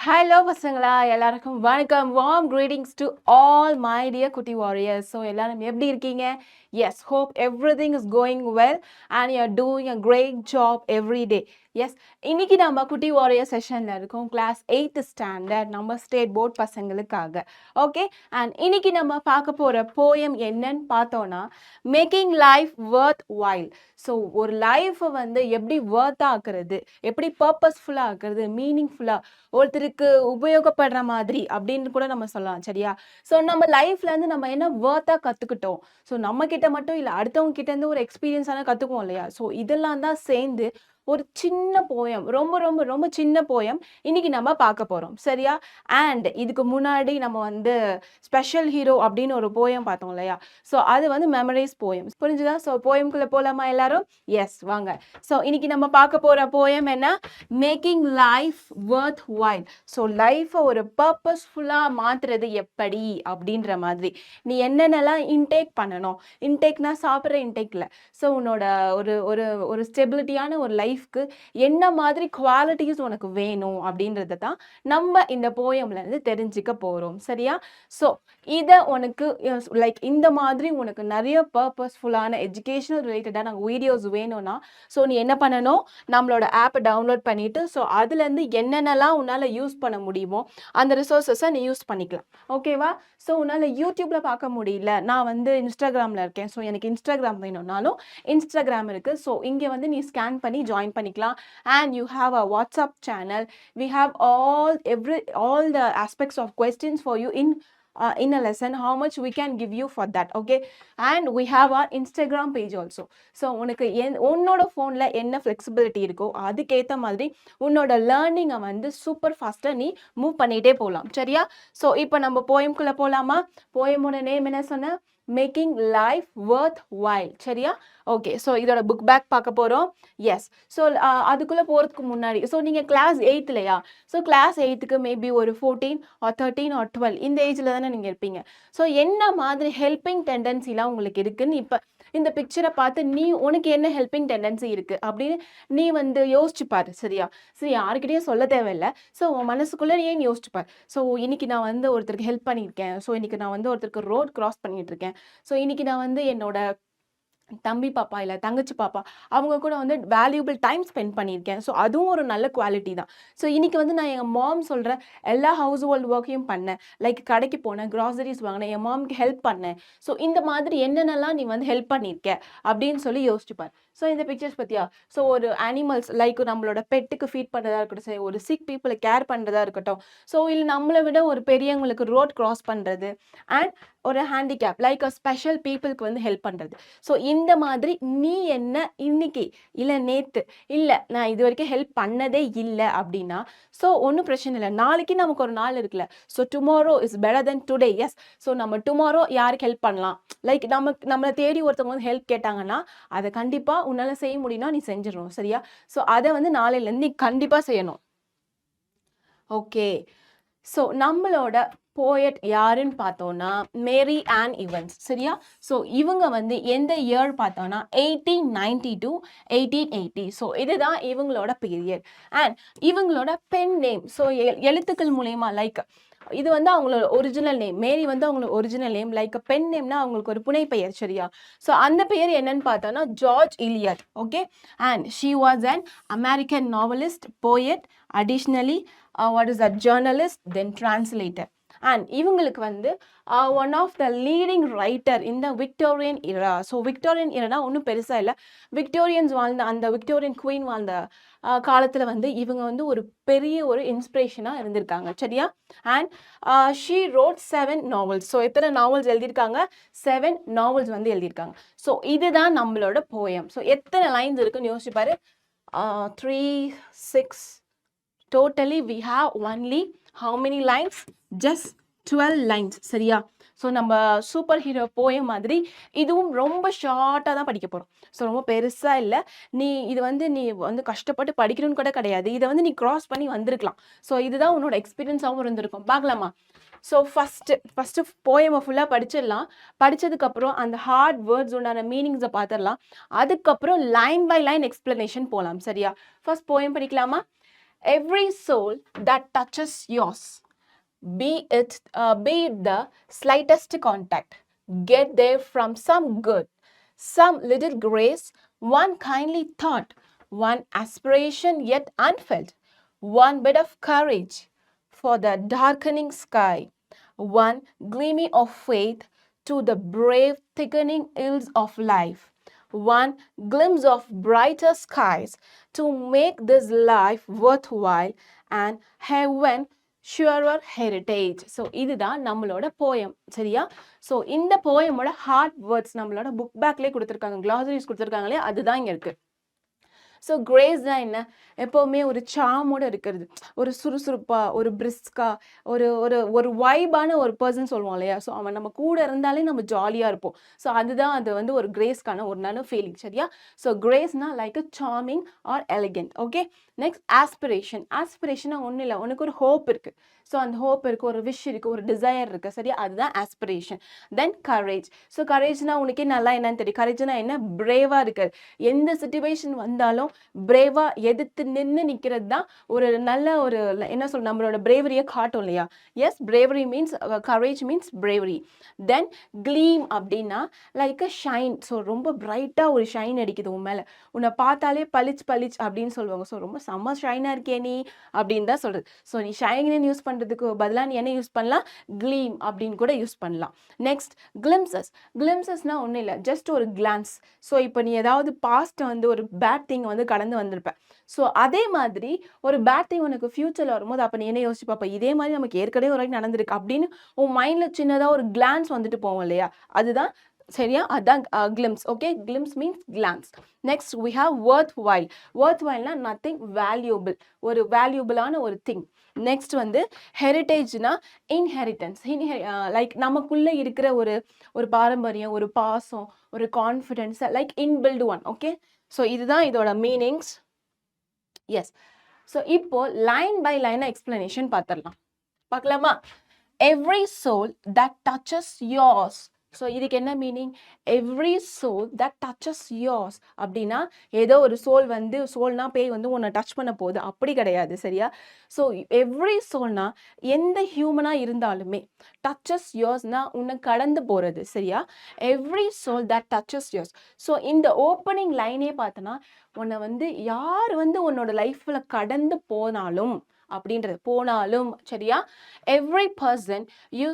Hello பசங்களா, எல்லாருக்கும் வணக்கம். Warm greetings to all my dear குட்டி warriors. ஸோ எல்லாரும் எப்படி இருக்கீங்க? Yes, hope everything is going well and you are doing a great job every day. Yes, இன்னைக்கு நம்ம குட்டி வாரியர் செஷனில் இருக்கோம். கிளாஸ் 8th ஸ்டாண்டர்ட் நம்ம ஸ்டேட் போர்ட் பசங்களுக்காக. ஓகே, அண்ட் இன்னைக்கு நம்ம பார்க்க போகிற போயம் என்னன்னு பார்த்தோன்னா, making life worth while. So ஒரு லைஃப்பை வந்து எப்படி வர்த் ஆக்குறது, எப்படி பர்பஸ்ஃபுல்லாக ஆக்குறது, மீனிங்ஃபுல்லாக ஒருத்தருக்கு உபயோகப்படுற மாதிரி அப்படின்னு கூட நம்ம சொல்லலாம். சரியா? ஸோ நம்ம லைஃப்லேருந்து நம்ம என்ன வர்த்தாக கற்றுக்கிட்டோம், ஸோ நம்ம கிட்ட மட்டும் இல்லை, அடுத்தவங்க கிட்டேருந்து ஒரு எக்ஸ்பீரியன்ஸான கற்றுக்குவோம் இல்லையா? ஸோ இதெல்லாம் தான் சேர்ந்து ஒரு சின்ன போயம், ரொம்ப ரொம்ப ரொம்ப சின்ன போயம் இன்னைக்கு நம்ம பார்க்க போகிறோம். சரியா? அண்ட் இதுக்கு முன்னாடி நம்ம வந்து ஸ்பெஷல் ஹீரோ அப்படின்னு ஒரு போயம் பார்த்தோம் இல்லையா? ஸோ அது வந்து மெமரிஸ் போயம். புரிஞ்சுதா? ஸோ போயம்குள்ளே போகலாமா எல்லாரும்? எஸ், வாங்க. ஸோ இன்னைக்கு நம்ம பார்க்க போகிற போயம் என்ன? Making life worth while. So லைஃப்பை ஒரு பர்பஸ்ஃபுல்லாக மாற்றுறது எப்படி அப்படின்ற மாதிரி நீ என்னென்னலாம் இன்டேக் பண்ணணும். இன்டேக்னா சாப்பிட்ற இன்டேக் இல்லை. ஸோ உன்னோட ஒரு ஒரு ஒரு ஸ்டெபிலிட்டியான ஒரு லைஃப்க்கு என்ன மாதிரி குவாலிட்டிஸ் உனக்கு வேணும் அப்படின்றத தான் நம்ம இந்த போயம்லேருந்து தெரிஞ்சுக்க போகிறோம். சரியா? ஸோ இதை உனக்கு லைக் இந்த மாதிரி உனக்கு நிறைய பர்பஸ்ஃபுல்லான எஜுகேஷனல் ரிலேட்டடான வீடியோஸ் வேணும்னா, ஸோ நீ என்ன பண்ணணும், நம்மளோட ஆப்பை டவுன்லோட் பண்ணிவிட்டு, ஸோ அதுலேருந்து என்னென்னலாம் உன்னால் யூஸ் பண்ண முடியுமோ அந்த ரிசோர்ஸஸை நீ யூஸ் பண்ணிக்கலாம். ஓகேவா? ஸோ உன்னால் யூடியூப்பில் பார்க்க முடியல, நான் வந்து இன்ஸ்டாகிராமில் இருக்கேன், ஸோ எனக்கு இன்ஸ்டாகிராம் வேணும்னாலும் இன்ஸ்டாகிராம் இருக்குது. ஸோ இங்கே வந்து நீ ஸ்கேன் பண்ணி ஜாயின் பண்ணிக்கலாம். And you have a WhatsApp channel. We have all the aspects of questions for you in a lesson, how much we can give you for that. Okay, and we have our Instagram page also. So உனக்கு உன்னோட ஃபோனில் என்ன flexibility இருக்கோ அதுக்கேற்ற மாதிரி உன்னோட லேர்னிங்கை வந்து super ஃபாஸ்ட்டாக நீ மூவ் பண்ணிகிட்டே போகலாம். சரியா? ஸோ இப்போ நம்ம போயம்குள்ளே போகலாமா? போயமோட நேம் என்ன சொன்ன? Making life worth while. சரியா? ஓகே, ஸோ இதோட புக் பேக் பார்க்க போகிறோம். எஸ், ஸோ அதுக்குள்ளே போகிறதுக்கு முன்னாடி, ஸோ நீங்கள் கிளாஸ் 8 இல்லையா? ஸோ கிளாஸ் 8க்கு மேபி ஒரு 14 ஆர் 13 ஆர் 12 இந்த ஏஜில் தானே நீங்கள் இருப்பீங்க. ஸோ என்ன மாதிரி ஹெல்பிங் டெண்டன்சிலாம் உங்களுக்கு இருக்குன்னு இப்போ இந்த பிக்சரை பார்த்து நீ உனக்கு என்ன ஹெல்பிங் டெண்டன்சி இருக்குது அப்படின்னு நீ வந்து யோசிச்சு பாரு. சரியா? சரி, யாருக்கிட்டையும் சொல்ல தேவையில்லை. ஸோ உன் மனசுக்குள்ளே ஏன் யோசிச்சு பாரு. ஸோ இன்னைக்கு நான் வந்து ஒருத்தருக்கு ஹெல்ப் பண்ணியிருக்கேன், ஸோ இன்னைக்கு நான் வந்து ஒருத்தருக்கு ரோட் கிராஸ் பண்ணிட்டு இருக்கேன், ஸோ இன்னைக்கு நான் வந்து என்னோட தம்பி பாப்பா இல்லை தங்கச்சி பாப்பா அவங்க கூட வந்து வேல்யூபிள் டைம் ஸ்பெண்ட் பண்ணியிருக்கேன், ஸோ அதுவும் ஒரு நல்ல குவாலிட்டி தான். ஸோ இன்றைக்கி வந்து நான் எங்கள் மாம் சொல்கிற எல்லா ஹவுஸ் ஹோல்டு ஒர்க்கையும் பண்ணேன், லைக் கடைக்கு போனேன், க்ராசரிஸ் வாங்கினேன், என் மாமுக்கு ஹெல்ப் பண்ணேன். ஸோ இந்த மாதிரி என்னென்னலாம் நீ வந்து ஹெல்ப் பண்ணியிருக்க அப்படின்னு சொல்லி யோசிச்சுப்பார். ஸோ இந்த பிக்சர்ஸ் பற்றியா? ஸோ ஒரு அனிமல்ஸ் லைக் நம்மளோட பெட்டுக்கு ஃபீட் பண்ணுறதா இருக்கட்டும், சரி ஒரு சிக் பீப்புளை கேர் பண்ணுறதா இருக்கட்டும், ஸோ இல்லை நம்மளை விட ஒரு பெரியவங்களுக்கு ரோட் கிராஸ் பண்ணுறது, அண்ட் ஒரு ஹேண்டிகேப் லைக் அ ஸ்பெஷல் பீப்புளுக்கு வந்து ஹெல்ப் பண்ணுறது. ஸோ இந்த மாதிரி நீ என்ன இன்னைக்கு இல்லை நேற்று இல்லை நான் இது வரைக்கும் ஹெல்ப் பண்ணதே இல்லை அப்படின்னா, ஸோ ஒன்றும் பிரச்சனை இல்லை, நாளைக்கு நமக்கு ஒரு நாள் இருக்குல்ல. So tomorrow is better then today. Yes, so நம்ம டுமாரோ யாருக்கு ஹெல்ப் பண்ணலாம், லைக் நம்மளை தேடி ஒருத்தவங்க வந்து ஹெல்ப் கேட்டாங்கன்னா அதை கண்டிப்பாக உன்னால் செய்ய முடியும்னா நீ செஞ்சிடணும். சரியா? ஸோ அதை வந்து நாளையிலேருந்து நீ கண்டிப்பாக செய்யணும். ஓகே, ஸோ நம்மளோட போயட் யாருன்னு பார்த்தோன்னா மேரி ஆன் ஈவன்ஸ். சரியா? ஸோ இவங்க வந்து எந்த இயர் பார்த்தோன்னா 1890 to 1880. ஸோ இதுதான் இவங்களோட பீரியட். அண்ட் இவங்களோட பென் நேம், ஸோ எழுத்துக்கள் மூலயமா லைக் இது வந்து அவங்களோட ஒரிஜினல் நேம். மேரி வந்து அவங்களோட ஒரிஜினல் நேம், லைக் பென் நேம்னா அவங்களுக்கு ஒரு புனை பெயர். சரியா? ஸோ அந்த பெயர் என்னன்னு பார்த்தோன்னா George Eliot. Okay, and she was an American novelist, poet, additionally what is that journalist, then translator. And இவங்களுக்கு வந்து one of the leading writer இந்த Victorian era. So Victorian era ஒன்றும் பெருசாக இல்லை, விக்டோரியன்ஸ் வாழ்ந்த அந்த விக்டோரியன் குவீன் வாழ்ந்த காலத்தில் வந்து இவங்க வந்து ஒரு பெரிய ஒரு இன்ஸ்பிரேஷனாக இருந்திருக்காங்க. சரியா? And she road 7 novels. So எத்தனை நாவல்ஸ் எழுதியிருக்காங்க? 7 நாவல்ஸ் வந்து எழுதியிருக்காங்க. ஸோ இதுதான் நம்மளோட போயம். ஸோ எத்தனை லைன்ஸ் இருக்குன்னு யோசிச்சுப்பாரு. 3, 6, totally we have only how many lines? Just 12 lines. சரியா? ஸோ நம்ம சூப்பர் ஹீரோ போயம் மாதிரி இதுவும் ரொம்ப ஷார்ட்டாக தான் படிக்க போகிறோம். ஸோ ரொம்ப பெருசாக இல்லை. நீ வந்து கஷ்டப்பட்டு படிக்கணும்னு கூட கிடையாது, இதை வந்து நீ க்ராஸ் பண்ணி வந்திருக்கலாம். ஸோ இதுதான் உன்னோட எக்ஸ்பீரியன்ஸாகவும் இருந்திருக்கும். பார்க்கலாமா? ஸோ ஃபஸ்ட்டு போயமை ஃபுல்லாக படிச்சிடலாம். படித்ததுக்கப்புறம் அந்த ஹார்ட் வேர்ட்ஸ் உண்டான மீனிங்ஸை பார்த்துடலாம். அதுக்கப்புறம் லைன் பை லைன் எக்ஸ்பிளனேஷன் போகலாம். சரியா? ஃபர்ஸ்ட் போயம் படிக்கலாமா? every soul that touches yours, be it the slightest contact, get there from some good, some little grace, one kindly thought, one aspiration yet unfelt, one bit of courage for the darkening sky, one gleaming of faith to the brave thickening ills of life, one glimpse of brighter skies to make this life worthwhile and heaven surer heritage. So இதுதான் நம்மளோட poem, சரியா? So இந்த போயமோட heart words நம்மளோட book பேக்லேயே கொடுத்துருக்காங்க, glossaries கொடுத்துருக்காங்களே, அதுதான் இங்கே இருக்குது. So கிரேஸ்னால் என்ன? எப்போவுமே ஒரு சாமோடு இருக்கிறது, ஒரு சுறுசுறுப்பாக, ஒரு பிரிஸ்காக, ஒரு ஒரு ஒரு வைபான ஒரு பர்சன் சொல்லுவோம் இல்லையா? ஸோ அவன் நம்ம கூட இருந்தாலே நம்ம ஜாலியாக இருப்போம். ஸோ அதுதான் அது வந்து ஒரு கிரேஸ்க்கான ஒரு நல்ல ஃபீலிங், சரியா? ஸோ கிரேஸ்னா like a charming or elegant. Okay, next aspiration. ஆஸ்பிரேஷனா ஒன்றும் இல்லை, உனக்கு ஒரு ஹோப் இருக்குது. ஸோ அந்த ஹோப் இருக்குது, ஒரு விஷ் இருக்குது, ஒரு டிசையர் இருக்குது, சரியா? அதுதான் ஆஸ்பிரேஷன். தென் கரேஜ். ஸோ கரேஜ்னா உனக்கே நல்லா என்னன்னு தெரியும். கரேஜ்னா என்ன? பிரேவாக இருக்குது. எந்த சுச்சுவேஷன் வந்தாலும் பிரேவாக எதிர்த்து நிற்கிறது தான் ஒரு நல்ல ஒரு என்ன சொல் நம்மளோட பிரேவரியை காட்டும் இல்லையா? Yes, bravery means courage means bravery. Then gleam அப்படின்னா லைக் அ ஷைன். ஸோ ரொம்ப பிரைட்டாக ஒரு ஷைன் அடிக்குது உன் மேலே, உன்னை பார்த்தாலே பளிச் பளிச் அப்படின்னு சொல்லுவாங்க. ஸோ ரொம்ப செம்ம ஷைனாக இருக்கே நீ அப்படின்னு தான் சொல்கிறது. ஸோ நீ ஷைன்னு யூஸ் பண்ணுறதுக்கு பதிலாக நீ என்ன யூஸ் பண்ணலாம்? க்ளீம் அப்படின்னு கூட யூஸ் பண்ணலாம். Next glimpses. கிளிம்சஸ்னால் ஒன்றும் இல்லை, ஜஸ்ட் ஒரு கிளான்ஸ். ஸோ இப்போ நீ ஏதாவது பாஸ்ட்டை வந்து ஒரு பேட் திங் வந்து கடந்து வந்திருப்பேன். ஸோ அதே மாதிரி ஒரு பேட் திங் உனக்கு ஃபியூச்சரில் வரும்போது அப்போ நீ என்ன யோசிச்சு பார்ப்ப, இதே மாதிரி நமக்கு ஏற்கனவே ஒரு வாட்டி நடந்திருக்கு அப்படின்னு உன் மைண்டில் சின்னதாக ஒரு கிளான்ஸ் வந்துட்டு போவோம் இல்லையா? அதுதான், சரியா? அதான் glimpse. Okay, glimpse means glance. Next we have worthwhile. worthwhileனா நத்திங் வேல்யூபிள், ஒரு வேல்யூபிளான ஒரு திங். நெக்ஸ்ட் வந்து ஹெரிட்டேஜ்னா இன்ஹெரிட்டன்ஸ். லைக் நமக்குள்ளே இருக்கிற ஒரு பாரம்பரியம், ஒரு பாசம், ஒரு confidence, like inbuilt one. Okay, so இதுதான் இதோட மீனிங்ஸ். எஸ், ஸோ இப்போ லைன் பை லைனாக எக்ஸ்பிளனேஷன் பார்த்துடலாம். பார்க்கலாமா? Every soul that touches yours. So இதுக்கு என்ன meaning? Every soul that touches yours அப்படின்னா ஏதோ ஒரு சோல் வந்து, சோல்னா பேய் வந்து உன்னை டச் பண்ண போகுது அப்படி கிடையாது, சரியா? ஸோ எவ்ரி சோல்னா எந்த ஹியூமனாக இருந்தாலுமே, டச்சஸ் யோர்ஸ்னா உன்னை கடந்து போகிறது, சரியா? Every soul that touches yours. So இந்த ஓப்பனிங் லைனே பார்த்தோன்னா உன்னை வந்து யார் வந்து உன்னோட லைஃப்பில் கடந்து போனாலும் அப்படின்றது, போனாலும், சரியா? எவ்ரி பர்சன் யூ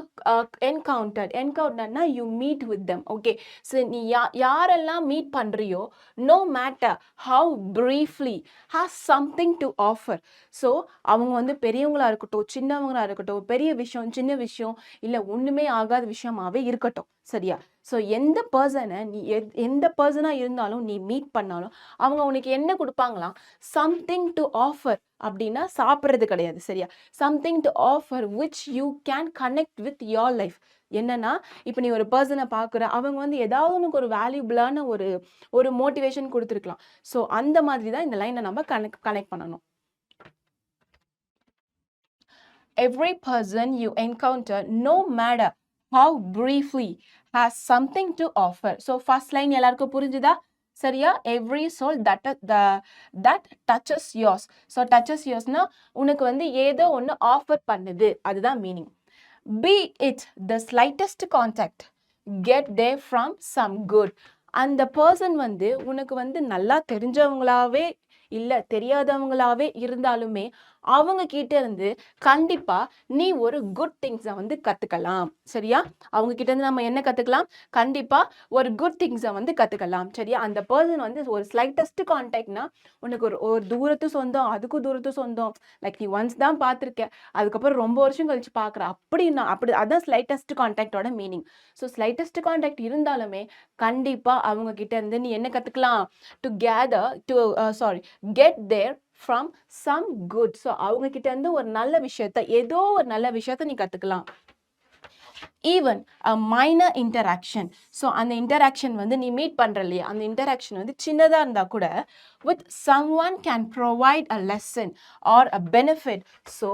என்கவுண்டர்னா you meet with them. Okay, so நீ யாரெல்லாம் மீட் பண்ணுறியோ, no matter how briefly has something to offer. So அவங்க வந்து பெரியவங்களாக இருக்கட்டும், சின்னவங்களாக இருக்கட்டும், பெரிய விஷயம், சின்ன விஷயம், இல்லை ஒன்றுமே ஆகாத விஷயமாகவே இருக்கட்டும், சரியா? ஸோ எந்த பர்சனை நீ எந்த பர்சனாக இருந்தாலும் நீ மீட் பண்ணாலும் அவங்க உனக்கு என்ன கொடுப்பாங்களாம்? Something to offer. அப்படின்னா சாப்பிட்றது கிடையாது, சரியா? Something to offer which you can connect with your life. என்னன்னா, இப்போ நீ ஒரு பர்சனை பார்க்குற, அவங்க வந்து ஏதாவது உனக்கு ஒரு வேல்யூபிளான ஒரு மோட்டிவேஷன் கொடுத்துருக்கலாம். ஸோ அந்த மாதிரி தான் இந்த லைனை நம்ம கனெக்ட் பண்ணணும். Every person you encounter, no matter how briefly, has something to offer. So first line எல்லாருக்கும் புரிஞ்சுதா? சரியா? Every soul that touches yours. So touches யோர்ஸ்னா உனக்கு வந்து ஏதோ ஒன்று ஆஃபர் பண்ணுது, அதுதான் meaning. Be it the slightest contact, get there from some good. அந்த பர்சன் வந்து உனக்கு வந்து நல்லா தெரிஞ்சவங்களாவே இல்லை தெரியாதவங்களாவே இருந்தாலுமே அவங்க கிட்ட இருந்து கண்டிப்பா நீ ஒரு குட் திங்ஸை வந்து கத்துக்கலாம், சரியா? அவங்க கிட்ட இருந்து நம்ம என்ன கத்துக்கலாம்? கண்டிப்பா ஒரு குட் திங்ஸை வந்து கத்துக்கலாம், சரியா? அந்த பர்சன் வந்து ஒரு ஸ்லைட்டஸ்ட் கான்டாக்ட்னா உனக்கு ஒரு தூரத்து சொந்தம், அதுக்கும் தூரத்து சொந்தம், லைக் நீ ஒன்ஸ் தான் பார்த்துருக்க, அதுக்கப்புறம் ரொம்ப வருஷம் கழிச்சு பார்க்குற, அப்படின்னா அப்படி அதான் ஸ்லைட்டஸ்ட் கான்டாக்டோட மீனிங். ஸோ ஸ்லைட்டஸ்ட் கான்டாக்ட் இருந்தாலுமே கண்டிப்பா அவங்க கிட்ட இருந்து நீ என்ன கத்துக்கலாம்? Get there from some good. So அவங்க கிட்ட இருந்து ஒரு நல்ல விஷயத்த, ஏதோ ஒரு நல்ல விஷயத்த நீ கற்றுக்கலாம். Even a minor interaction. So அந்த இன்டராக்ஷன் வந்து நீ மீட் பண்ணுற இல்லையா, அந்த இன்டராக்ஷன் வந்து சின்னதாக இருந்தால் கூட with someone can provide a lesson or a benefit. So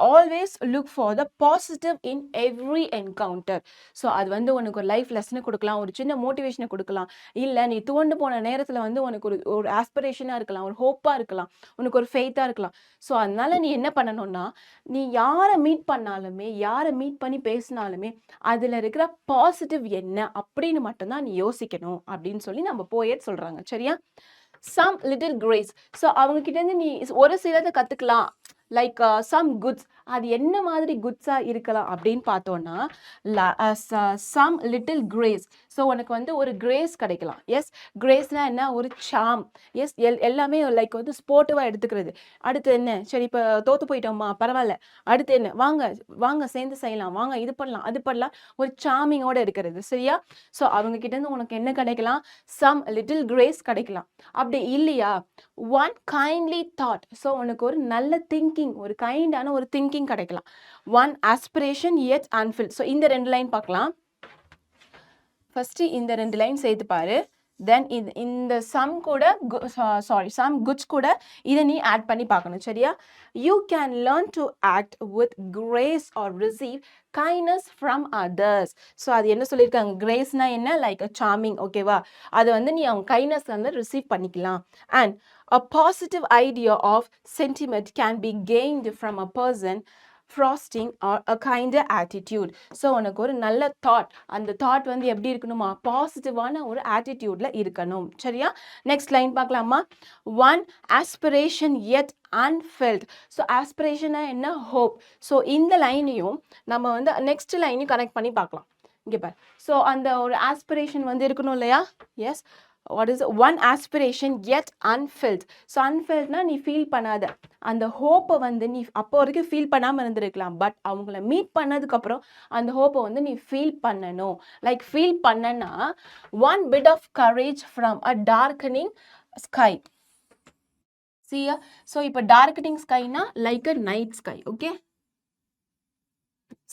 always look for the positive in every encounter. So அது வந்து உனக்கு ஒரு லைஃப் லெசனை கொடுக்கலாம், ஒரு சின்ன மோட்டிவேஷனை கொடுக்கலாம், இல்லை நீ துவண்டு போன நேரத்தில் வந்து உனக்கு ஒரு ஆஸ்பிரேஷனாக இருக்கலாம், ஒரு ஹோப்பாக இருக்கலாம், உனக்கு ஒரு ஃபெய்த்தாக இருக்கலாம். ஸோ அதனால நீ என்ன பண்ணணும்னா, நீ யாரை மீட் பண்ணாலுமே, யாரை மீட் பண்ணி பேசினாலுமே அதில் இருக்கிற பாசிட்டிவ் என்ன அப்படின்னு மட்டும்தான் நீ யோசிக்கணும் அப்படின்னு சொல்லி நம்ம போயட் சொல்கிறாங்க. சரியா? some little grace. ஸோ அவங்க கிட்ட இருந்து நீ ஒரு சிலதை கற்றுக்கலாம், லைக் சம் குட்ஸ். அது என்ன மாதிரி குட்ஸாக இருக்கலாம் அப்படின்னு பார்த்தோன்னா, சம் லிட்டில் கிரேஸ். ஸோ உனக்கு வந்து ஒரு கிரேஸ் கிடைக்கலாம். எஸ், கிரேஸ்னா என்ன? ஒரு சாம். எஸ், எல்லாமே லைக் வந்து ஸ்போர்ட்டிவாக எடுத்துக்கிறது. அடுத்து என்ன? சரி இப்போ தோற்று போயிட்டோம்மா, பரவாயில்ல, அடுத்து என்ன? வாங்க வாங்க சேர்ந்து செய்யலாம், வாங்க இது பண்ணலாம் அது பண்ணலாம், ஒரு சாமிங்கோடு இருக்கிறது. சரியா? ஸோ அவங்க கிட்டேருந்து உனக்கு என்ன கிடைக்கலாம்? சம் லிட்டில் கிரேஸ் கிடைக்கலாம். அப்படி இல்லையா, ஒன் கைண்ட்லி தாட். ஸோ உனக்கு ஒரு நல்ல திங்கிங், ஒரு கைண்டான ஒரு திங்கிங் கிடைக்கலாம். One aspiration yet unfilled. So இந்த 2 லைன் பார்க்கலாம். ஃபர்ஸ்ட் இந்த 2 லைன் சேர்த்து பாரு. தென் இந்த சம் கூட சம் குட்ஸ் கூட இதை நீ ஆட் பண்ணி பார்க்கணும். சரியா? You can learn to act with grace or receive kindness from others. So அது என்ன சொல்லியிருக்காங்க? கிரேஸ்னா என்ன? Like a charming. ஓகேவா? அதை வந்து நீ அவங்க கைண்ட்னஸ் வந்து ரிசீவ் பண்ணிக்கலாம். And a positive idea of sentiment can be gained from a person frosting or a kinder attitude. So உனக்கு ஒரு நல்ல தாட், அந்த தாட் வந்து எப்படி இருக்கணுமா? பாசிட்டிவான ஒரு ஆட்டிடியூடில் இருக்கணும். சரியா? நெக்ஸ்ட் லைன் பார்க்கலாமா? One aspiration yet unfilled. So ஆஸ்பிரேஷனா என்ன? ஹோப். ஸோ இந்த லைனையும் நம்ம வந்து நெக்ஸ்ட் லைனையும் கனெக்ட் பண்ணி பார்க்கலாம். இங்கே பார். ஸோ அந்த ஒரு ஆஸ்பிரேஷன் வந்து இருக்கணும் இல்லையா? Yes. What is one aspiration yet unfilled. So அன்ஃபில்ட்னா நீ ஃபீல் பண்ணாத அந்த ஹோப்பை வந்து நீ அப்போ வரைக்கும் ஃபீல் பண்ணாமல் இருந்திருக்கலாம். பட் அவங்கள மீட் பண்ணதுக்கப்புறம் அந்த ஹோப்பை வந்து நீ ஃபீல் பண்ணணும். லைக் ஃபீல் பண்ணனா one bit of courage from a darkening sky. சியா? ஸோ இப்போ டார்க்கனிங் ஸ்கைனா like a night sky. Okay?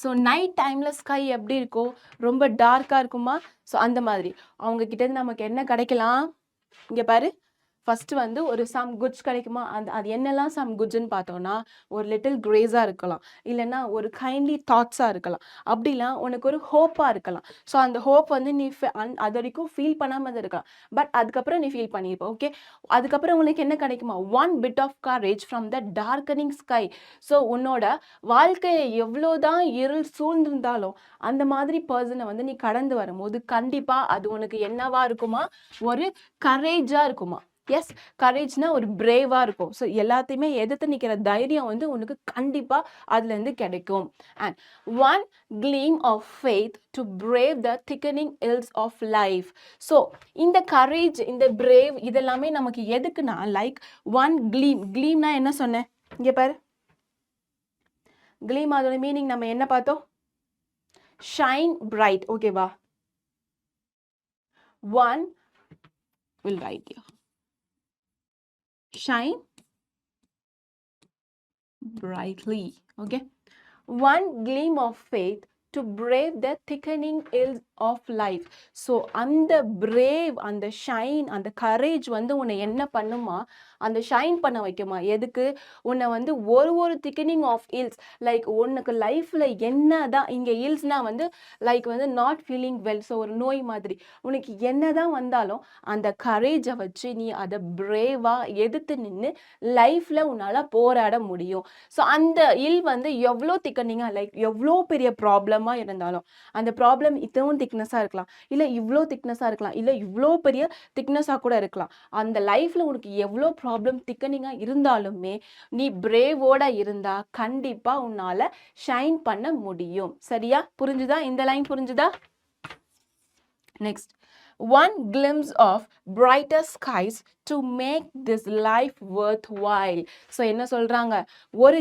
So night டைமில் ஸ்கை எப்படி இருக்கும்? ரொம்ப டார்க்காக இருக்குமா? ஸோ அந்த மாதிரி அவங்க கிட்டேருந்து நமக்கு என்ன கிடைக்கலாம்? இங்கே பாரு. ஃபஸ்ட்டு வந்து ஒரு சம் குட்ஸ் கிடைக்குமா? அது என்னெல்லாம் சம் குட்ஸ்ன்னு பார்த்தோன்னா, ஒரு லிட்டில் கிரேஸாக இருக்கலாம், இல்லைன்னா ஒரு கைண்ட்லி தாட்ஸாக இருக்கலாம், அப்படிலாம் உனக்கு ஒரு ஹோப்பாக இருக்கலாம். ஸோ அந்த ஹோப் வந்து நீ அது வரைக்கும் ஃபீல் பண்ணாமல் இருக்கலாம். பட் அதுக்கப்புறம் நீ ஃபீல் பண்ணியிருப்ப. ஓகே? அதுக்கப்புறம் உனக்கு என்ன கிடைக்குமா? One bit of courage from the darkening sky. So உன்னோட வாழ்க்கையை எவ்வளோதான் இருள் சூழ்ந்திருந்தாலும் அந்த மாதிரி பர்சனை வந்து நீ கடந்து வரும்போது கண்டிப்பாக அது உனக்கு என்னவா இருக்குமா? ஒரு கரேஜாக இருக்குமா? எஸ், கரேஜ்னா ஒரு பிரேவாக இருக்கும். ஸோ எல்லாத்தையுமே எதிர்த்து நிற்கிற தைரியம் வந்து உனக்கு கண்டிப்பாக அதுலேருந்து கிடைக்கும். And one gleam of faith to brave the thickening ills of life. So இந்த கரேஜ், இந்த பிரேவ் இதெல்லாமே நமக்கு எதுக்குன்னா, லைக் ஒன் க்ளீம்னா என்ன சொன்னேன்? இங்கே பாரு. க்ளீம் அதோட மீனிங் நம்ம என்ன பார்த்தோம்? Shine bright. ஓகேவா? One will write here. Shine brightly. Okay? One gleam of faith to brave the thickening ills of life. So அந்த பிரேவ், அந்த ஷைன், அந்த கரேஜ் வந்து உன்னை என்ன பண்ணுமா? அந்த ஷைன் பண்ண வைக்குமா? எதுக்கு? உன்னை வந்து ஒரு திக்கனிங் ஆஃப் இல்ஸ், லைக் உனக்கு லைஃப்பில் என்ன தான் இங்கே இல்ஸ்னால் வந்து லைக் வந்து நாட் ஃபீலிங் வெல். ஸோ ஒரு நோய் மாதிரி உனக்கு என்ன தான் வந்தாலும் அந்த கரேஜை வச்சு நீ அதை பிரேவாக எதிர்த்து நின்று லைஃப்பில் உன்னால் போராட முடியும். ஸோ அந்த இல் வந்து எவ்வளோ திக்கனிங்காக, லைக் எவ்வளோ பெரிய ப்ராப்ளமாக இருந்தாலும் அந்த ப்ராப்ளம் இத்தவும் திக்னஸாக இருக்கலாம், இல்லை இவ்வளோ திக்னஸாக இருக்கலாம், இல்லை இவ்வளோ பெரிய திக்னஸாக கூட இருக்கலாம். அந்த லைஃப்பில் உனக்கு எவ்வளோ ப்ராப்ளம் திக்கனிங்காக இருந்தாலுமே நீ பிரேவோட இருந்தால் கண்டிப்பாக உன்னால் ஷைன் பண்ண முடியும். சரியா? புரிஞ்சுதா? இந்த லைன் புரிஞ்சுதா? Next, one glimpse of brighter skies to make this life worthwhile. So என்ன சொல்கிறாங்க? ஒரு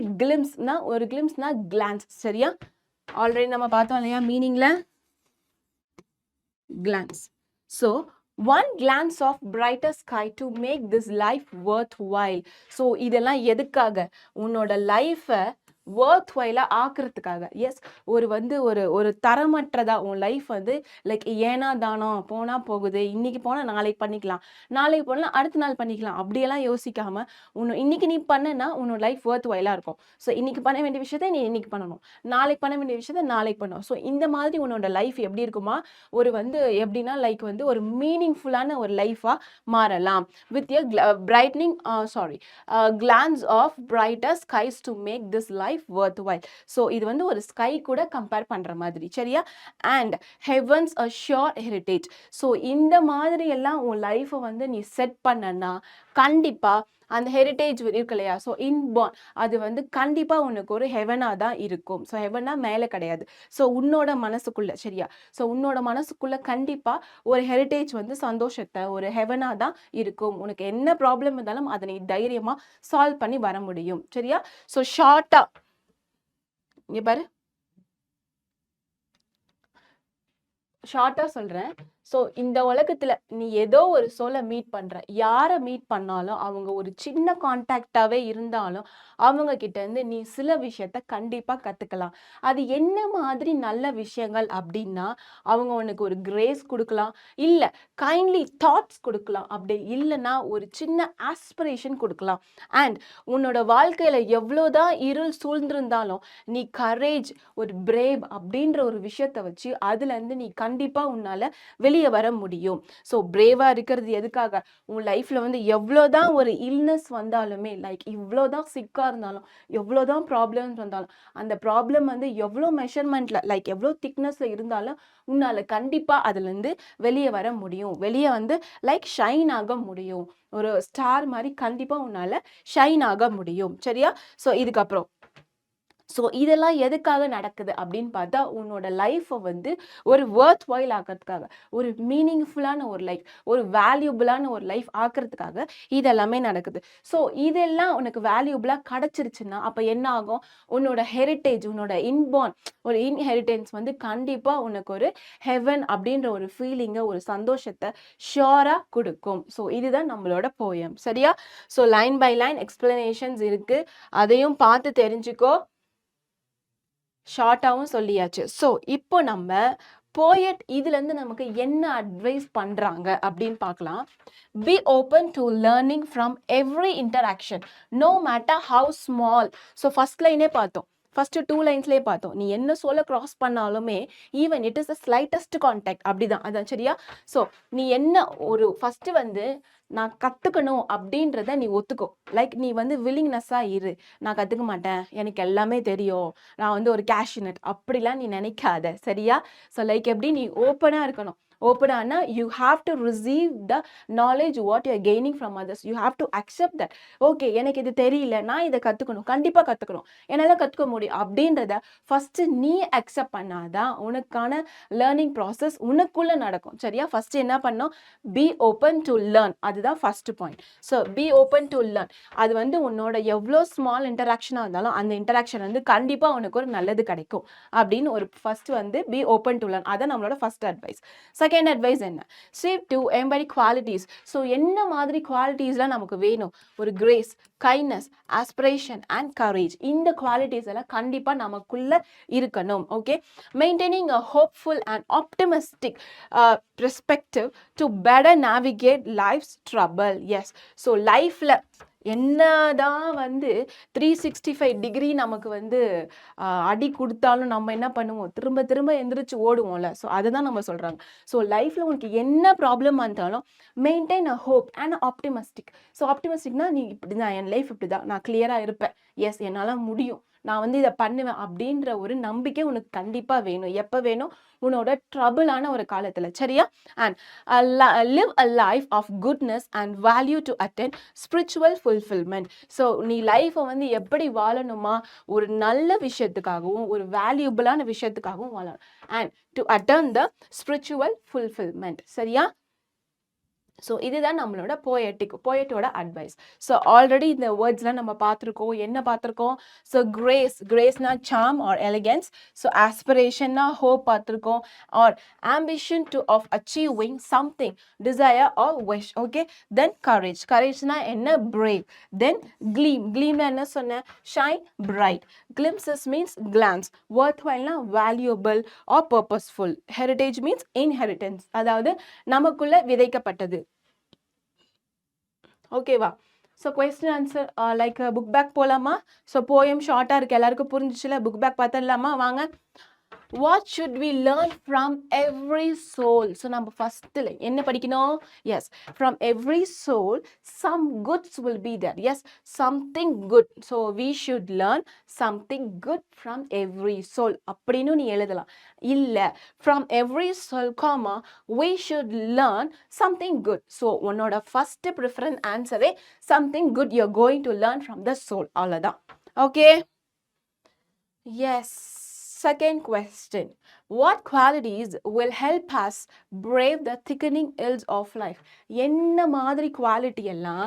கிளிம்ஸ்னா கிளான்ஸ். சரியா? ஆல்ரெடி நம்ம பார்த்தோம் இல்லையா மீனிங்கில்? glance. So one glance of brighter sky to make this life worthwhile. So இதெல்லாம் எதுக்காக? உன்னோட லைஃபை ஒர்த் வைலாக ஆக்கிறதுக்காக. எஸ், ஒரு தரமற்றதா உன் லைஃப் வந்து லைக் ஏனா தானோ போனால் போகுது, இன்னைக்கு போனால் நாளைக்கு பண்ணிக்கலாம், நாளைக்கு போனால் அடுத்த நாள் பண்ணிக்கலாம், அப்படியெல்லாம் யோசிக்காமல் இன்னைக்கு நீ பண்ணனா உன்னோட லைஃப் ஒர்த் வைலாக இருக்கும். ஸோ இன்னைக்கு பண்ண வேண்டிய விஷயத்த நீ இன்னைக்கு பண்ணணும், நாளைக்கு பண்ண வேண்டிய விஷயத்த நாளைக்கு பண்ணணும். ஸோ இந்த மாதிரி உன்னோட லைஃப் எப்படி இருக்குமா, எப்படின்னா லைக் ஒரு மீனிங்ஃபுல்லான ஒரு லைஃபாக மாறலாம். With a brightening glance of brighter skies to make this life worthwhile. So இது ஒரு ஸ்கை கூட கம்பேர் பண்ணுற மாதிரி, சரியா? And heavens a sure heritage. So இந்த மாதிரி எல்லாம் உன் லைஃப்பை நீ செட் பண்ணனா கண்டிப்பாக அந்த ஹெரிட்டேஜ் இருக்கு இல்லையா, ஸோ இன்பார்ன் அது கண்டிப்பாக உனக்கு ஒரு ஹெவனாக தான் இருக்கும். ஸோ ஹெவனா மேலே கிடையாது, ஸோ உன்னோட மனசுக்குள்ளே, சரியா? ஸோ உன்னோட மனசுக்குள்ளே கண்டிப்பாக ஒரு ஹெரிட்டேஜ் சந்தோஷத்தை ஒரு ஹெவனாக தான் இருக்கும். உனக்கு என்ன ப்ராப்ளம் இருந்தாலும் அதை நீ தைரியமாக சால்வ் பண்ணி வர முடியும், சரியா? ஸோ ஷார்ட்டாக இங்கே பாரு, ஷார்ட்டாக சொல்கிறேன். ஸோ இந்த உலகத்தில் நீ ஏதோ ஒரு சோலை மீட் பண்ணுற, யாரை மீட் பண்ணாலும் அவங்க ஒரு சின்ன கான்டாக்டாகவே இருந்தாலும் அவங்க கிட்டேருந்து நீ சில விஷயத்த கண்டிப்பாக கற்றுக்கலாம். அது என்ன மாதிரி நல்ல விஷயங்கள் அப்படின்னா, அவங்க உனக்கு ஒரு கிரேஸ் கொடுக்கலாம், இல்லை கைண்ட்லி தாட்ஸ் கொடுக்கலாம், அப்படி இல்லைன்னா ஒரு சின்ன ஆஸ்பிரேஷன் கொடுக்கலாம். அண்ட் உன்னோட வாழ்க்கையில் எவ்வளோதான் இருள் சூழ்ந்திருந்தாலும் நீ கரேஜ், ஒரு பிரேவ் அப்படின்ற ஒரு விஷயத்தை வச்சு அதுலேருந்து நீ கண்டிப்பாக உன்னால் வெளியே வர முடியும். ஸோ பிரேவாக இருக்கிறது எதுக்காக, உன் லைஃப்பில் எவ்வளோதான் ஒரு இல்னஸ் வந்தாலுமே, லைக் இவ்வளோதான் சிக்காக இருந்தாலும், எவ்வளோதான் ப்ராப்ளம்ஸ் வந்தாலும், அந்த ப்ராப்ளம் எவ்வளோ மெஷர்மெண்ட்டில் லைக் எவ்வளோ திக்னஸில் இருந்தாலும் உன்னால் கண்டிப்பாக அதுலேருந்து வெளியே வர முடியும். வெளியே லைக் ஷைன் ஆக முடியும். ஒரு ஸ்டார் மாதிரி கண்டிப்பாக உன்னால் ஷைன் ஆக முடியும், சரியா? ஸோ இதுக்கப்புறம் இதெல்லாம் எதுக்காக நடக்குது அப்படின்னு பார்த்தா, உன்னோட லைஃப்பை ஒரு ஒர்த் வைல் ஆக்கிறதுக்காக, ஒரு மீனிங்ஃபுல்லான ஒரு லைஃப், ஒரு வேல்யூபிளான ஒரு லைஃப் ஆக்கிறதுக்காக இதெல்லாமே நடக்குது. ஸோ இதெல்லாம் உனக்கு வேல்யூபிளாக கிடச்சிருச்சுன்னா அப்போ என்ன ஆகும், உன்னோட ஹெரிட்டேஜ், உன்னோட ஒரு இன்ஹெரிட்டன்ஸ் கண்டிப்பாக உனக்கு ஒரு ஹெவன் அப்படின்ற ஒரு ஃபீலிங்கை, ஒரு சந்தோஷத்தை ஷியோராக கொடுக்கும். ஸோ இதுதான் நம்மளோட போயம், சரியா? So line by line explanations இருக்குது, அதையும் பார்த்து தெரிஞ்சுக்கோ. ஷார்ட்டாகவும் சொல்லியாச்சு. ஸோ இப்போ நம்ம போயட் இதுலேருந்து நமக்கு என்ன அட்வைஸ் பண்ணுறாங்க அப்படின்னு பார்க்கலாம். Be open to learning from every interaction, no matter how small. So first லைனே பார்த்தோம், ஃபர்ஸ்ட் 2 லைன்ஸ்லேயே பார்த்தோம், நீ என்ன சொல்ல கிராஸ் பண்ணாலுமே even it is the slightest contact, அப்படிதான் அதான், சரியா? ஸோ நீ என்ன ஒரு ஃபஸ்ட்டு நான் கற்றுக்கணும் அப்படின்றத நீ ஒத்துக்கோ. லைக் நீ வில்லிங்னஸ்ஸாக இரு, நான் கற்றுக்க மாட்டேன், எனக்கு எல்லாமே தெரியும், நான் ஒரு கேஷ்யூநட் அப்படிலாம் நீ நினைக்காத, சரியா? ஸோ லைக் எப்படி நீ ஓப்பனாக இருக்கணும். ஓப்பனானா you have to receive the knowledge what you are gaining from others. You have to accept that. Okay, எனக்கு இது தெரியல, நான் இதை கற்றுக்கணும், கண்டிப்பாக கற்றுக்கணும், என்னால் கற்றுக்க முடியும் அப்படின்றத ஃபஸ்ட்டு நீ அக்செப்ட் பண்ணாதான் உனக்கான லேர்னிங் ப்ராசஸ் உனக்குள்ளே நடக்கும், சரியா? ஃபஸ்ட்டு என்ன பண்ணோம், பி ஓப்பன் டு லேர்ன், அதுதான் first point. So B open to learn, அது உன்னோட எவ்வளோ ஸ்மால் இன்டராக்ஷனாக இருந்தாலும் அந்த இன்டராக்ஷன் கண்டிப்பாக உனக்கு ஒரு நல்லது கிடைக்கும் அப்படின்னு ஒரு first be open to learn, அதான் நம்மளோட ஃபஸ்ட் அட்வைஸ். செகண்ட் அட்வைஸ் என்ன, strive to embody qualities. So என்ன மாதிரி குவாலிட்டிஸ்லாம் நமக்கு வேணும், ஒரு grace, kindness, aspiration and courage, இந்த குவாலிட்டிஸ் எல்லாம் கண்டிப்பாக நமக்குள்ள இருக்கணும். Okay, maintaining a hopeful and optimistic perspective to better navigate life's trouble. Yes, so லைஃப்பில் என்னதான் 365 டிகிரி நமக்கு அடி கொடுத்தாலும் நம்ம என்ன பண்ணுவோம், திரும்ப திரும்ப எந்திரிச்சு ஓடுவோம்ல. ஸோ அதை தான் நம்ம சொல்கிறாங்க. ஸோ லைஃப்பில் உனக்கு என்ன ப்ராப்ளம் வந்தாலும் maintain a hope and optimistic. So ஆப்டிமிஸ்டிக்னா நீ இப்படி தான், என் லைஃப் இப்படி தான், நான் கிளியராக இருப்பேன், எஸ் என்னால் முடியும், நான் இதை பண்ணுவேன் அப்படின்ற ஒரு நம்பிக்கை உனக்கு கண்டிப்பாக வேணும். எப்போ வேணும், உன்னோட ட்ரபிளான ஒரு காலத்தில், சரியா? And live a life of goodness and value to attend spiritual fulfilment. So நீ லைஃப்பை எப்படி வாழணுமா, ஒரு நல்ல விஷயத்துக்காகவும் ஒரு வேல்யூபிளான விஷயத்துக்காகவும் வாழணும். And to attend the spiritual fulfilment, சரியா? ஸோ இதுதான் நம்மளோட போயட்டோட அட்வைஸ். ஸோ ஆல்ரெடி இந்த வேர்ட்ஸ்லாம் நம்ம பார்த்துருக்கோம். என்ன பார்த்துருக்கோம்? ஸோ கிரேஸ்னா சார்ம் ஆர் எலிகன்ஸ். ஸோ ஆஸ்பிரேஷன்னா ஹோப் பார்த்துருக்கோம். Or ambition of achieving something, desire or wish. Okay, then கரேஜ்னா என்ன? பிரேவ். தென் க்ளீம்னா என்ன சொன்னேன்? Shine, bright. Glimpses means glance. வொர்த்வைல்னா valuable or purposeful. Heritage means inheritance, அதாவது நமக்குள்ள விதைக்கப்பட்டது. ஓகேவா? So question answer like book back போகலாமா? ஸோ போயம் ஷார்ட்டாக இருக்குது, எல்லாருக்கும் புரிஞ்சிச்சுல? புக் பேக் பார்த்துடலாமா? வாங்க. What should we learn from every soul? So நம்ம ஃபர்ஸ்ட்ல என்ன படிக்கணும்? Yes, from every soul some goods will be there. Yes, something good. So we should learn something good from every soul. அப்படின்னு நீ எழுதலாம். இல்ல, from every soul, comma, we should learn something good. So உன்னோட first preference answer something good you're going to learn from the soul. அவ்வளவுதான். Okay? Yes. Second question. What qualities will help us brave the thickening ills of life? என்ன மாதிரி quality எல்லாம்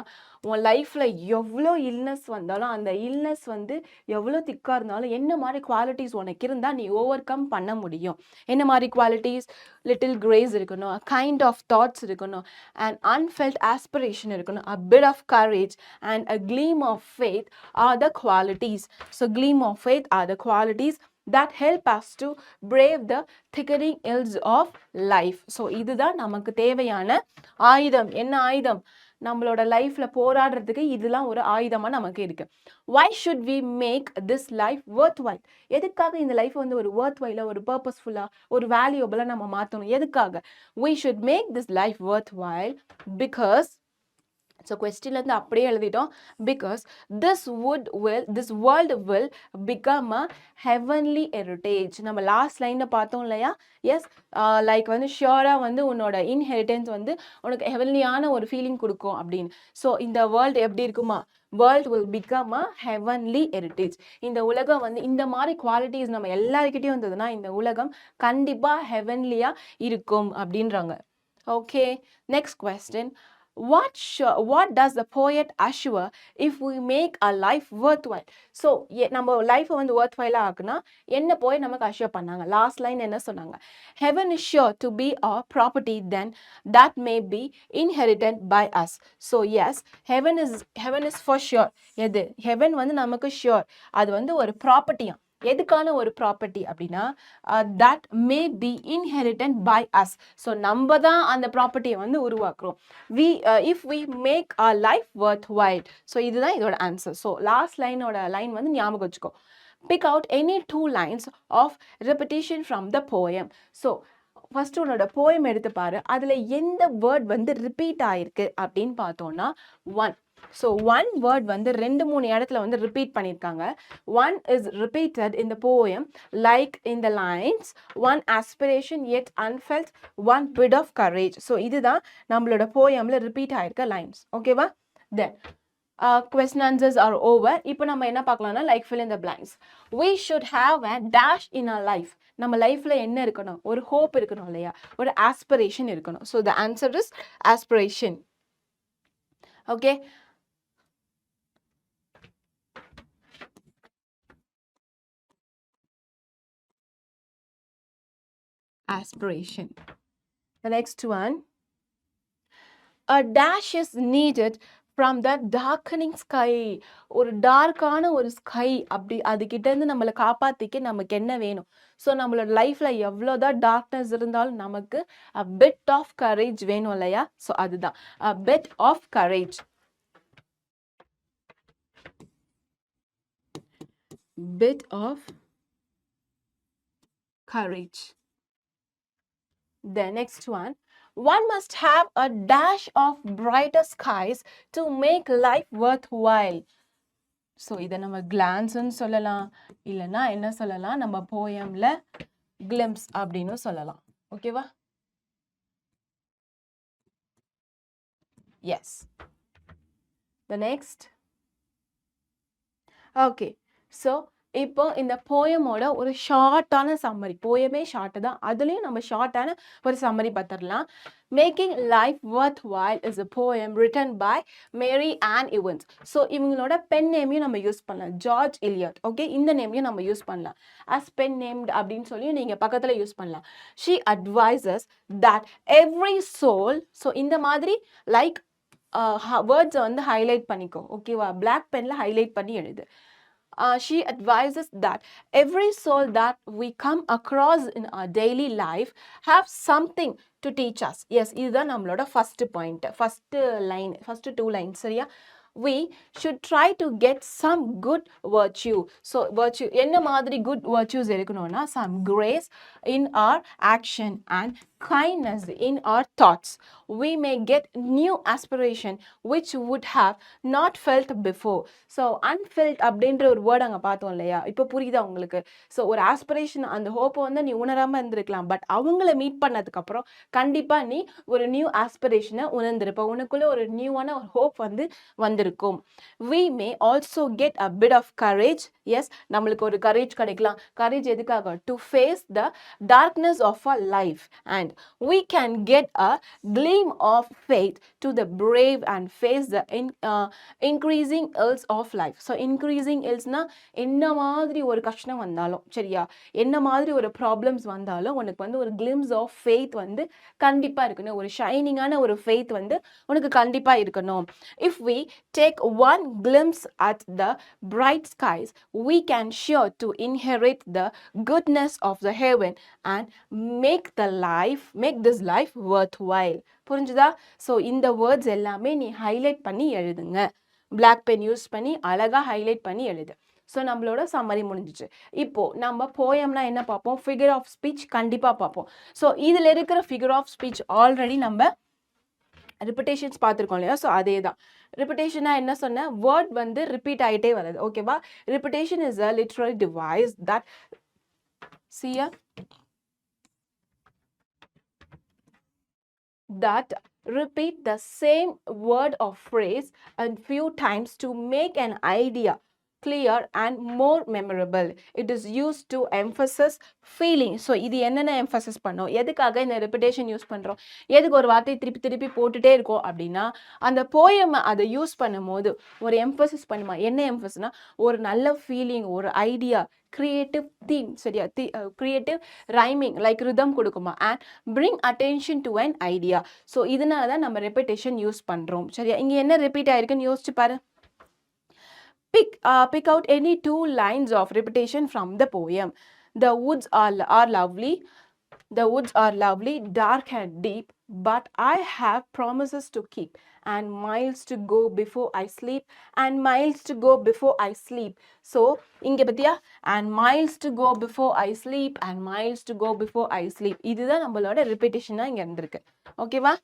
உன் லைஃப்ல எவ்வளோ illness வந்தாலும், அந்த இல்னஸ் வந்து எவ்வளோ திக்காக இருந்தாலும், என்ன மாதிரி குவாலிட்டிஸ் உனக்கு இருந்தால் நீ ஓவர் கம் பண்ண முடியும்? என்ன மாதிரி குவாலிட்டிஸ்? லிட்டில் கிரேஸ் இருக்கணும், கைண்ட் ஆஃப் தாட்ஸ் இருக்கணும், அண்ட் அன்ஃபெல்ட் ஆஸ்பிரேஷன் இருக்கணும், a bit of courage and a gleam of faith are the qualities. So gleam of faith are the qualities that help us to brave the thickening ills of life. So இதுதான் நமக்கு தேவையான ஆயுதம். என்ன ஆயுதம்? நம்மளோட லைஃப்ல போராடுறதுக்கு இதெல்லாம் ஒரு ஆயுதமா நமக்கு இருக்கு. Why should we make this life worthwhile? எதுக்காக இந்த லைஃப் வந்து ஒரு worthwhile, ஒரு purposeful, ஒரு valuable நம்ம மாத்தணும்? எதுக்காக? We should make this life worthwhile because, so கொஸ்டின்லேருந்து அப்படியே எழுதிட்டோம். Because this world will become a heavenly heritage. நம்ம லாஸ்ட் லைனில் பார்த்தோம் இல்லையா? எஸ், லைக் வந்து ஷியோராக வந்து உன்னோட இன்ஹெரிட்டன்ஸ் வந்து உனக்கு ஹெவன்லியான ஒரு ஃபீலிங் கொடுக்கும் அப்படின்னு. ஸோ இந்த வேர்ல்டு எப்படி இருக்குமா? World will become a heavenly heritage. இந்த உலகம் வந்து இந்த மாதிரி குவாலிட்டிஸ் நம்ம எல்லாருக்கிட்டையும் வந்ததுன்னா இந்த உலகம் கண்டிப்பாக ஹெவன்லியாக இருக்கும் அப்படின்றாங்க. Okay, next question. What does the poet assure if we make a life worthwhile? So நம்ம லைஃப் வந்து worthwhile ஆகுனா என்ன போய் நமக்கு அஷ்யூர் பண்ணாங்க? லாஸ்ட் லைன் என்ன சொன்னாங்க? Heaven is sure to be a property then that may be inherited by us. So yes, heaven is for sure. எது? heaven வந்து நமக்கு sure, அது வந்து ஒரு ப்ராப்பர்ட்டியா. எதுக்கான ஒரு ப்ராப்பர்ட்டி அப்படின்னா that may be inherited by us. So நம்ம தான் அந்த ப்ராப்பர்ட்டியை வந்து உருவாக்குறோம். if we make our life worthwhile. So இதுதான் இதோட ஆன்சர். ஸோ லாஸ்ட் லைனோட லைன் வந்து ஞாபகம் வச்சுக்கோ. Pick out any 2 lines of repetition from the poem. So first உன்னோட போயம் எடுத்து பாரு, அதில் எந்த வேர்ட் வந்து ரிப்பீட் ஆயிருக்கு அப்படின்னு பார்த்தோம்னா ஒன். ஸோ ஒன் வேர்ட் வந்து 2-3 இடத்துல வந்து ரிப்பீட் பண்ணியிருக்காங்க. One is repeated in the poem like in the lines one aspiration yet unfelt, one bit of courage. So இதுதான் நம்மளோட போயமில் ரிப்பீட் ஆயிருக்க லைன்ஸ். ஓகேவா? தென் question answers are over. இப்போ நம்ம என்ன பார்க்கலாம்னா like fill in the blanks. We should have a dash in our life. நம்ம லைஃப்ல என்ன இருக்கணும்? ஒரு ஹோப் இருக்கணும் இல்லையா? ஒரு ஆஸ்பிரேஷன் இருக்கணும். So the answer is aspiration. Okay. Aspiration. The next one. A dash is needed from the darkening sky. ஒரு டார்க்கான ஒரு ஸ்கை, அப்படி அதுக்கிட்டேருந்து நம்மளை காப்பாற்றிக்க நமக்கு என்ன வேணும்? ஸோ நம்மளோட லைஃப்பில் எவ்வளோதான் டார்க்னஸ் இருந்தாலும் நமக்கு a bit of courage வேணும் இல்லையா? ஸோ அதுதான் a bit of courage. Bit of courage. The next one. One must have a dash of brighter skies to make life worthwhile. So இதை நம்ம கிளான்ஸ்ன்னு சொல்லலாம், இல்லைன்னா என்ன சொல்லலாம்? நம்ம போயம்ல கிளிம்ஸ் அப்படின்னு சொல்லலாம். ஓகேவா? S. The next. Okay. So இப்போ இந்த போயமோட ஒரு ஷார்ட்டான சம்மரி, போயமே ஷார்ட்டு தான், அதுலேயும் நம்ம ஷார்ட்டான ஒரு சம்மரி பார்த்துடலாம். Making life worth while is a poem written by Mary Ann Evans. So இவங்களோட பென் நேமையும் நம்ம யூஸ் பண்ணலாம், ஜார்ஜ் எலியட். ஓகே, இந்த நேமையும் நம்ம யூஸ் பண்ணலாம், அஸ் பென் நேம்டு அப்படின்னு சொல்லி நீங்கள் பக்கத்தில் யூஸ் பண்ணலாம். She advises that every soul. So இந்த மாதிரி லைக் வேர்ட்ஸை வந்து ஹைலைட் பண்ணிக்கோ, ஓகேவா, பிளாக் பெனில் ஹைலைட் பண்ணி எழுது. She advises that every soul that we come across in our daily life have something to teach us. Yes, இதுதான் நம்மளோட first point, first line, first two lines, சரியா? We should try to get some good virtue. So virtue என்ன மாதிரி good virtues இருக்கணும்னா, some grace in our action and kindness in our thoughts. We may get new aspiration which would have not felt before. So unfelt அப்படின்ற ஒரு word அங்கே பார்த்தோம் இல்லையா, இப்போ புரியுதா உங்களுக்கு? ஸோ ஒரு ஆஸ்பிரேஷன், அந்த ஹோப்பை வந்து நீ உணராமல் இருந்திருக்கலாம், பட் அவங்கள மீட் பண்ணதுக்கப்புறம் கண்டிப்பாக நீ ஒரு நியூ ஆஸ்பிரேஷனை உணர்ந்திருப்ப, உனக்குள்ளே ஒரு நியூவான ஒரு ஹோப் வந்து வந்திருக்கும். We may also get a bit of courage. Yes, நம்மளுக்கு ஒரு கரேஜ் கிடைக்கலாம். கரேஜ் எதுக்காக? To face the darkness of our life. And we can get a gleam of faith to the brave and face the increasing ills of life. So increasing illsனா என்ன மாதிரி ஒரு கஷ்டம் வந்தாலும், சரியா, என்ன மாதிரி ஒரு ப்ராப்ளம்ஸ் வந்தாலும் உனக்கு வந்து ஒரு கிளிம்ஸ் ஆஃப் ஃபெய்த் வந்து கண்டிப்பாக இருக்கணும், ஒரு ஷைனிங்கான ஒரு ஃபெய்த் வந்து உனக்கு கண்டிப்பாக இருக்கணும். If we take one glimpse at the bright skies, we can sure to inherit the goodness of the heaven and make this life worthwhile. புரிஞ்சுதா? ஸோ இந்த வேர்ட்ஸ் எல்லாமே நீ ஹைலைட் பண்ணி எழுதுங்க, பிளாக் பென் யூஸ் பண்ணி அழகாக ஹைலைட் பண்ணி எழுது. ஸோ நம்மளோட சம்மரி முடிஞ்சிச்சு. இப்போது நம்ம போயம்னா என்ன பார்ப்போம்? ஃபிகர் ஆஃப் ஸ்பீச் கண்டிப்பாக பார்ப்போம். ஸோ இதில் இருக்கிற ஃபிகர் ஆஃப் ஸ்பீச் ஆல்ரெடி நம்ம ரிப்பிட்டேஷன்ஸ் பார்த்துருக்கோம் இல்லையா? ஸோ அதே தான். ரிப்பிட்டேஷனாக என்ன சொன்னேன்? வேர்ட் வந்து ரிப்பீட் ஆகிட்டே வருது, ஓகேவா? Repetition is a literary device that repeat the same word or phrase a few times to make an idea clear and more memorable. It is used to emphasize feeling. So இது என்னென்ன எம்ஃபசஸ் பண்ணோம், எதுக்காக இந்த repetition use பண்ணுறோம், எதுக்கு ஒரு வார்த்தையை திருப்பி திருப்பி போட்டுகிட்டே இருக்கோம் அப்படின்னா, அந்த போயம் அதை யூஸ் பண்ணும் போது ஒரு எம்ஃபசஸ் பண்ணுமா. என்ன எம்ஃபஸ்னா, ஒரு நல்ல ஃபீலிங், ஒரு ஐடியா, கிரியேட்டிவ் தீம், சரியா, கிரியேட்டிவ் ரைமிங் லைக் ரிதம் கொடுக்குமா, and bring attention to an idea. So இதனால தான் நம்ம ரெப்பிட்டேஷன் யூஸ் பண்ணுறோம், சரியா? இங்கே என்ன ரிப்பீட் ஆயிருக்குன்னு யோசிச்சு பாரு. Pick out any two lines of repetition from the poem. The woods are lovely. The woods are lovely, dark and deep, but I have promises to keep, and miles to go before I sleep, and miles to go before I sleep. So இங்க பத்தியா, and miles to go before I sleep, and miles to go before I sleep. இதுதான் நம்மளோட ரிப்பீட்டேஷனாக இங்கே இருந்திருக்கு, ஓகேவா?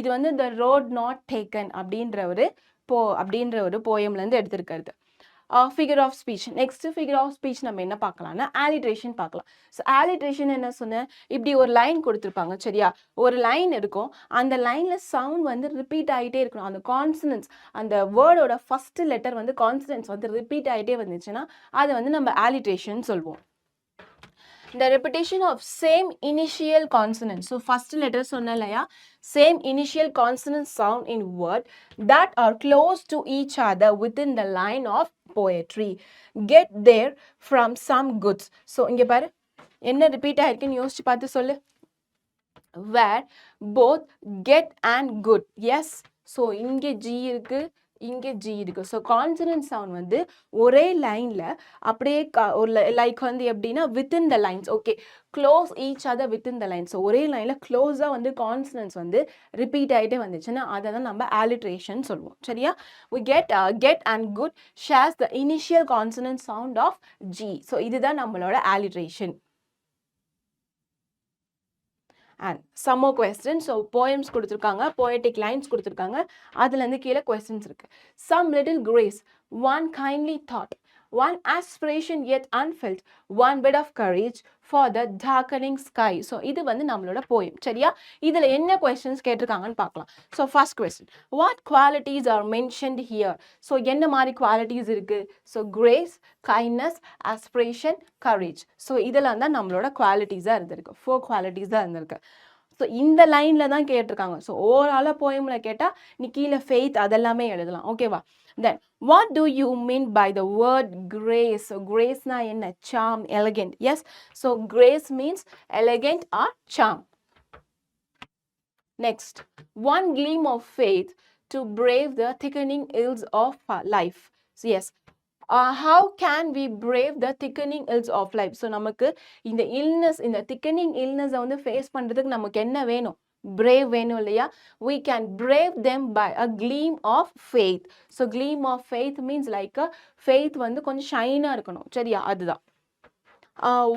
இது வந்து the road not taken அப்படின்ற ஒரு போயம்லேருந்து எடுத்திருக்கிறது. Figure of speech. Next figure of speech நம்ம என்ன பார்க்கலாம்னா, ஆலிட்ரேஷன் பார்க்கலாம். ஸோ ஆலிட்ரேஷன் என்ன சொன்னேன், இப்படி ஒரு லைன் கொடுத்துருப்பாங்க, சரியா? ஒரு லைன் இருக்கும், அந்த லைனில் சவுண்ட் வந்து ரிப்பீட் ஆகிட்டே இருக்கணும். அந்த கான்சனன்ஸ், அந்த வேர்டோட ஃபர்ஸ்ட் லெட்டர் வந்து கான்சனன்ஸ் வந்து ரிப்பீட் ஆகிட்டே வந்துச்சுன்னா அதை வந்து நம்ம ஆலிட்ரேஷன் சொல்வோம். The repetition of same initial consonant. So first letter சொன்னேன் இல்லையா, same initial consonant sound in word that are close to each other within the line of poetry. Get there from some goods. So இங்க பாரு, என்ன repeat ஆயிருக்குன்னு யோசிச்சு பார்த்து சொல்லு. Where both get and good. Yes. So இங்கே G இருக்கு, இங்கே G இருக்கு. ஸோ கான்சனன்ட் சவுண்ட் வந்து ஒரே லைனில் அப்படியே ஒரு லைக் வந்து எப்படின்னா within the lines, okay, close each other within the lines. So ஒரே லைனில் க்ளோஸாக வந்து கான்சனன்ஸ் வந்து ரிப்பீட் ஆகிட்டே வந்துச்சுன்னா அதை தான் நம்ம ஆலிட்ரேஷன் சொல்லுவோம், சரியா? we get and good shares the initial consonant sound of G. So இதுதான் நம்மளோட alliteration. And some more questions. So poems கொடுத்துருக்காங்க, poetic lines கொடுத்துருக்காங்க, அதுலேருந்து கீழே questions இருக்கு. Some little grace, one kindly thought, one aspiration yet unfilled, one bit of courage for the darkening sky. So இது வந்து நம்மளோட poem. சரியா? இதுல என்ன questions கேட்டிருக்காங்கன்னு பார்க்கலாம். So first question, what qualities are mentioned here? So என்ன மாதிரி qualities இருக்கு? So grace, kindness, aspiration, courage. So இதெல்லாம் தான் நம்மளோட qualities-ஆ இருந்திருக்கு. 4 qualities-ஆ இருந்திருக்கு. ஸோ இந்த லைனில் தான் கேட்டிருக்காங்க. ஸோ ஓவராலாக போயமில் கேட்டால் நீ கீழே ஃபெய்த் அதெல்லாமே எழுதலாம். ஓகேவா? Then what do you mean by the word grace? So கிரேஸ்னா என்ன? Charm, elegant. Yes, so grace means elegant or charm. Next, one gleam of faith to brave the thickening ills of life. So yes, how can we brave the thickening ills of life? So நமக்கு இந்த illness, இந்த thickening illness வந்து face பண்றதுக்கு நமக்கு என்ன வேணும்? brave வேணும் இல்லையா? we can brave them by a gleam of faith. So gleam of faith means like a faith வந்து கொஞ்சம் ஷைனா இருக்கணும். சரியா? அதுதான்.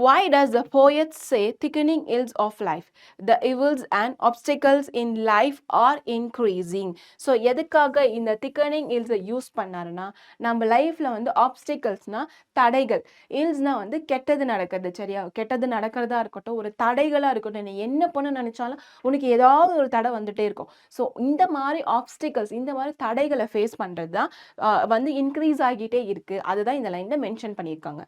Why does the poet say thickening ills of life? The evils and obstacles in life are increasing. So எதுக்காக இந்த thickening ills use பண்ணாருன்னா, நம்ம லைஃப்ல வந்து obstaclesனா தடைகள், ilsனா வந்து கெட்டது நடக்கிறது. சரியா? கெட்டது நடக்கிறதா இருக்கட்டும், ஒரு தடைகளா இருக்கட்டும், நீ என்ன பண்ண நினைச்சாலும் உனக்கு ஏதாவது ஒரு தடை வந்துட்டே இருக்கும். ஸோ இந்த மாதிரி obstacles, இந்த மாதிரி தடைகளை ஃபேஸ் பண்றது தான் வந்து இன்க்ரீஸ் ஆகிட்டே இருக்கு. அதுதான் இந்த லைன்ல மென்ஷன் பண்ணியிருக்காங்க.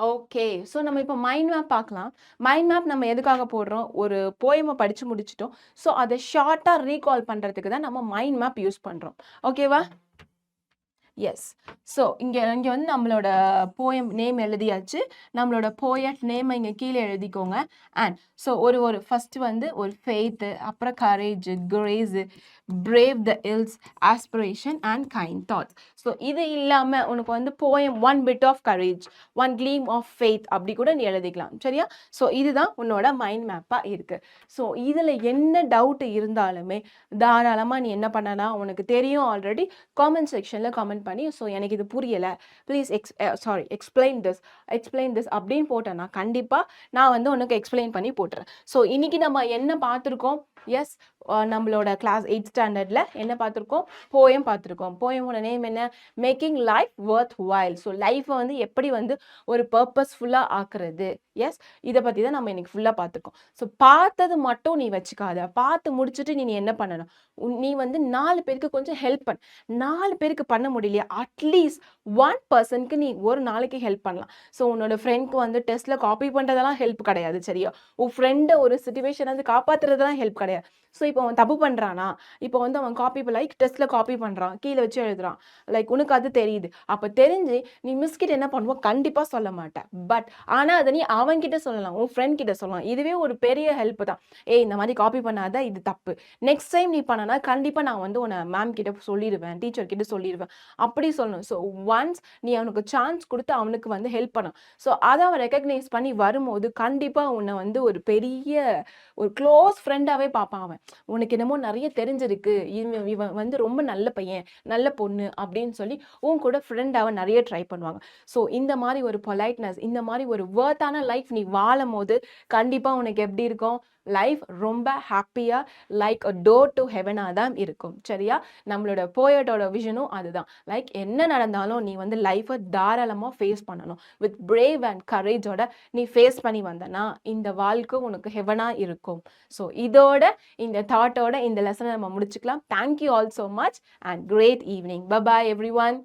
ஓகே, ஸோ நம்ம இப்போ மைண்ட் மேப் பார்க்கலாம். மைண்ட் மேப் நம்ம எதுக்காக போடுறோம்? ஒரு போயமை படித்து முடிச்சிட்டோம். ஸோ அதை ஷார்ட்டாக ரீகால் பண்ணுறதுக்கு தான் நம்ம மைண்ட் மேப் யூஸ் பண்ணுறோம். ஓகேவா? எஸ். ஸோ இங்கே வந்து நம்மளோட போயம் நேம் எழுதியாச்சு. நம்மளோட போயட் நேம் இங்கே கீழே எழுதிக்கோங்க. அண்ட் ஸோ ஒரு ஃபஸ்ட்டு வந்து ஒரு ஃபெய்த்து, அப்புறம் courage, grace, brave the ills, aspiration and kind thoughts. So இது இல்லாமல் உனக்கு வந்து poem one bit of courage, one gleam of faith அப்படி கூட நீ எழுதிக்கலாம். சரியா? ஸோ இதுதான் உன்னோட மைண்ட் மேப்பாக இருக்குது. ஸோ இதில் என்ன டவுட் இருந்தாலுமே தாராளமாக நீ என்ன பண்ணலாம், உனக்கு தெரியும் ஆல்ரெடி, காமெண்ட் செக்ஷனில் கமெண்ட் பண்ணி ஸோ எனக்கு இது புரியலை, ப்ளீஸ் எக்ஸ்பிளைன் திஸ் அப்படின்னு போட்டேன்னா கண்டிப்பாக நான் வந்து உனக்கு எக்ஸ்பிளைன் பண்ணி போட்டுறேன். ஸோ இன்னைக்கு நம்ம என்ன பார்த்துருக்கோம்? எஸ், நம்மளோட கிளாஸ் 8th ஸ்டாண்டர்டில் என்ன பார்த்துருக்கோம்? போயம் பார்த்துருக்கோம். போயமோட நேம் என்ன? Making life worth while. So லைஃப்பை வந்து எப்படி வந்து ஒரு பர்பஸ்ஃபுல்லாக ஆக்குறது. எஸ், இதை பற்றி தான் நம்ம இன்னைக்கு ஃபுல்லாக பார்த்துருக்கோம். ஸோ பார்த்தது மட்டும் நீ வச்சுக்காத, பார்த்து முடிச்சுட்டு நீ என்ன பண்ணணும்? நீ வந்து 4 பேருக்கு கொஞ்சம் ஹெல்ப் பண்ண. 4 பேருக்கு பண்ண முடியலையா, அட்லீஸ்ட் 1 பர்சனுக்கு நீ ஒரு நாளைக்கு ஹெல்ப் பண்ணலாம். ஸோ உன்னோட ஃப்ரெண்ட்க்கு வந்து டெஸ்ட்டில் காப்பி பண்ணுறதெல்லாம் ஹெல்ப் கிடையாது. சரியா? உன் ஃப்ரெண்டை ஒரு சுச்சுவேஷன் வந்து காப்பாற்றுறதெல்லாம் ஹெல்ப் கிடையாது. ஸோ இப்போ அவன் தப்பு பண்ணுறானா, இப்போ வந்து அவன் காப்பி லைக் டெஸ்ட்டில் காப்பி பண்ணுறான், கீழே வச்சு எழுதுறான், லைக் உனக்கு அது தெரியுது. அப்போ தெரிஞ்சு நீ மிஸ்கிட்ட என்ன பண்ணுவோம்? கண்டிப்பாக சொல்ல மாட்டேன். பட் ஆனால் அதை நீ அவன்கிட்ட சொல்லலாம், உன் ஃப்ரெண்ட் கிட்ட சொல்லலாம். இதுவே ஒரு பெரிய ஹெல்ப் தான். இந்த மாதிரி காப்பி பண்ணாத, இது தப்பு, நெக்ஸ்ட் டைம் நீ பண்ணனா கண்டிப்பாக நான் வந்து உன்னை மேம் கிட்ட சொல்லிடுவேன், டீச்சர் கிட்ட சொல்லிடுவேன், அப்படி சொல்லணும். ஸோ ஒன்ஸ் நீ அவனுக்கு சான்ஸ் கொடுத்து அவனுக்கு வந்து ஹெல்ப் பண்ணணும். ஸோ அதை அவன் ரெக்கக்னைஸ் பண்ணி வரும்போது கண்டிப்பாக உன்னை வந்து ஒரு பெரிய ஒரு க்ளோஸ் ஃப்ரெண்டாகவே பார்ப்பான். அவன் உனக்கு என்னமோ நிறைய தெரிஞ்சிருக்கு, இவன் வந்து ரொம்ப நல்ல பையன், நல்ல பொண்ணு அப்படின்னு சொல்லி உன் கூட ஃப்ரெண்டாக நிறைய ட்ரை பண்ணுவாங்க. ஸோ இந்த மாதிரி ஒரு பொலைட்னஸ், இந்த மாதிரி ஒரு வர்த்தான லைஃப் நீ வாழும் போது கண்டிப்பாக உனக்கு எப்படி இருக்கும்? லைஃப் ரொம்ப ஹாப்பியாக லைக் அ டோர் டு ஹெவனாக தான் இருக்கும். சரியா? நம்மளோட போயட்டோட விஷனும் அதுதான். லைக் என்ன நடந்தாலும் நீ வந்து லைஃப்பை தாராளமாக ஃபேஸ் பண்ணணும். வித் பிரேவ் அண்ட் கரேஜோட நீ ஃபேஸ் பண்ணி வந்தனா இந்த வாழ்க்கை உனக்கு ஹெவனாக இருக்கும். ஸோ இதோட இந்த தாட்டோட இந்த லெசனை நம்ம முடிச்சுக்கலாம். Thank you all so much and great evening. Bye every one.